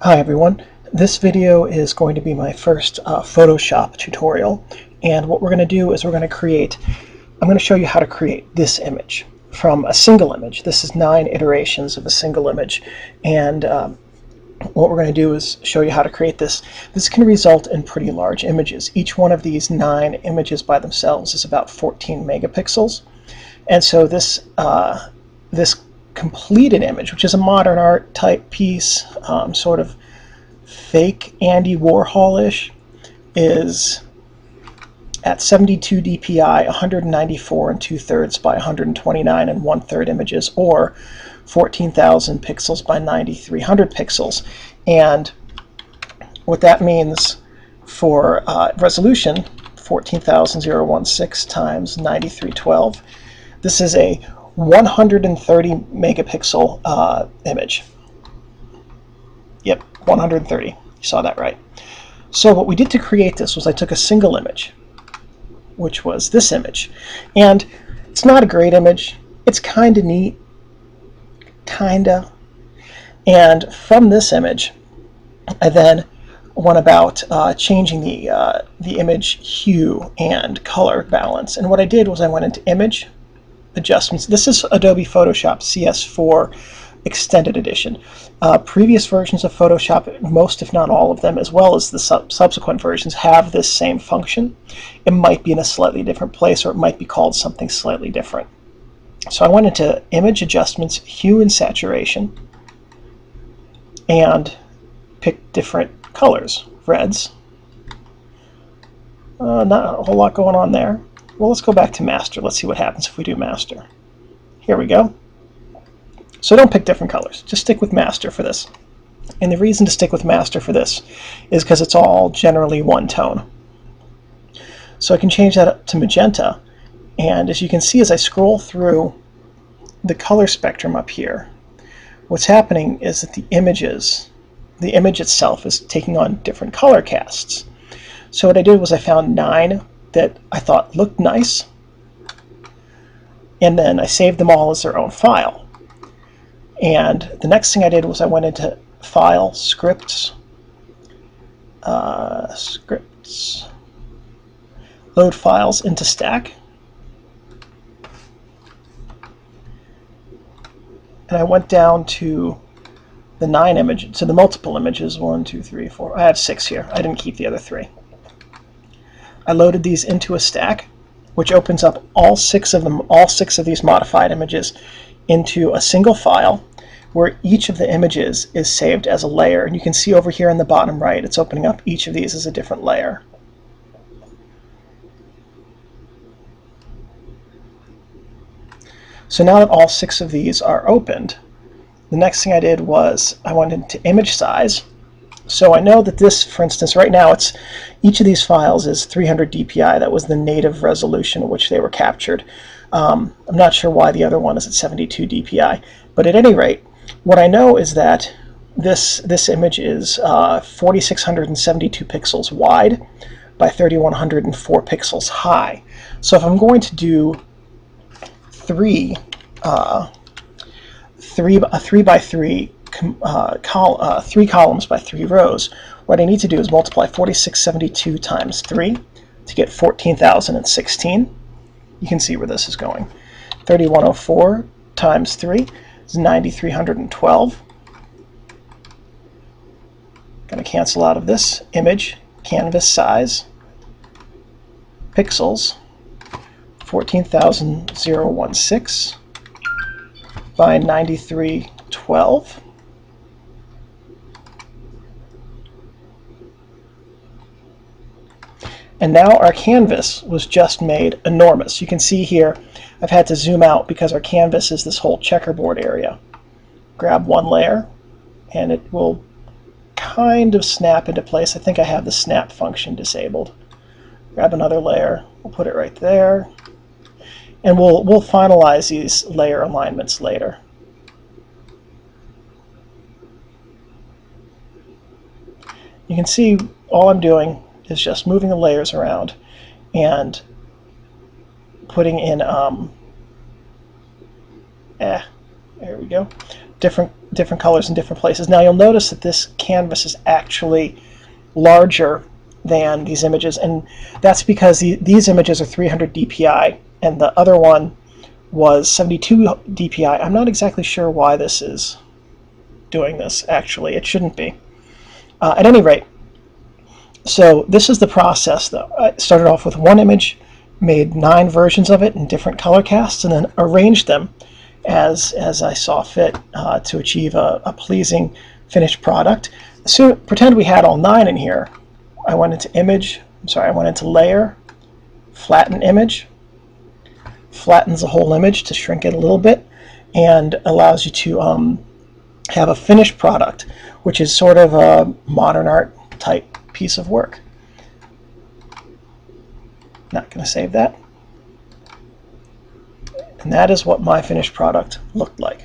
Hi everyone, this video is going to be my first Photoshop tutorial, and what we're going to do is I'm going to show you how to create this image from a single image. This is 9 iterations of a single image, and what we're going to do is show you how to create this. This can result in pretty large images. Each one of these 9 images by themselves is about 14 megapixels, and so this completed image, which is a modern art type piece, sort of fake Andy Warhol-ish, is at 72 dpi, 194 2/3 by 129 1/3 images, or 14,000 pixels by 9,300 pixels. And what that means for resolution, 14,016 times 9312, this is a 130 megapixel image. Yep, 130. You saw that right. So what we did to create this was I took a single image, which was this image. And it's not a great image. It's kind of neat. Kinda. And from this image, I then went about changing the image hue and color balance. And what I did was I went into Image, Adjustments. This is Adobe Photoshop CS4 Extended Edition. Previous versions of Photoshop, most if not all of them, as well as the subsequent versions, have this same function. It might be in a slightly different place, or it might be called something slightly different. So I went into Image, Adjustments, Hue and Saturation, and picked different colors. Reds. Not a whole lot going on there. Well, let's go back to master. Let's see what happens if we do master. Here we go. So don't pick different colors. Just stick with master for this. And the reason to stick with master for this is because it's all generally one tone. So I can change that up to magenta. And as you can see, as I scroll through the color spectrum up here, what's happening is that the image itself is taking on different color casts. So what I did was I found 9 that I thought looked nice, and then I saved them all as their own file. And the next thing I did was I went into File, Scripts, Load Files into Stack, and I went down to the 9 images, to the multiple images, 1, 2, 3, 4. I have 6 here. I didn't keep the other 3. I loaded these into a stack, which opens up all 6 of these modified images into a single file, where each of the images is saved as a layer. And you can see over here in the bottom right, it's opening up each of these as a different layer. So now that all 6 of these are opened, the next thing I did was I went into image size. So I know that this, for instance, right now each of these files is 300 dpi. That was the native resolution at which they were captured. I'm not sure why the other one is at 72 dpi, but at any rate, what I know is that this image is 4,672 pixels wide by 3,104 pixels high. So if I'm going to do 3 by 3 3 columns by 3 rows, what I need to do is multiply 4,672 times 3 to get 14,016. You can see where this is going. 3,104 times 3 is 9,312. Going to cancel out of this. Image, canvas size, pixels, 14,016 by 9,312. And now our canvas was just made enormous. You can see here I've had to zoom out because our canvas is this whole checkerboard area. Grab one layer and it will kind of snap into place. I think I have the snap function disabled. Grab another layer, we'll put it right there, and we'll finalize these layer alignments later. You can see all I'm doing is just moving the layers around and putting in there we go, different different colors in different places. Now you'll notice that this canvas is actually larger than these images, and that's because these images are 300 dpi and the other one was 72 dpi. I'm not exactly sure why this is doing this. Actually, it shouldn't be. At any rate, so this is the process though. I started off with one image, made 9 versions of it in different color casts, and then arranged them as I saw fit to achieve a pleasing finished product. So pretend we had all 9 in here. I went into layer, flatten image, flattens the whole image to shrink it a little bit, and allows you to have a finished product, which is sort of a modern art type piece of work. Not going to save that. And that is what my finished product looked like.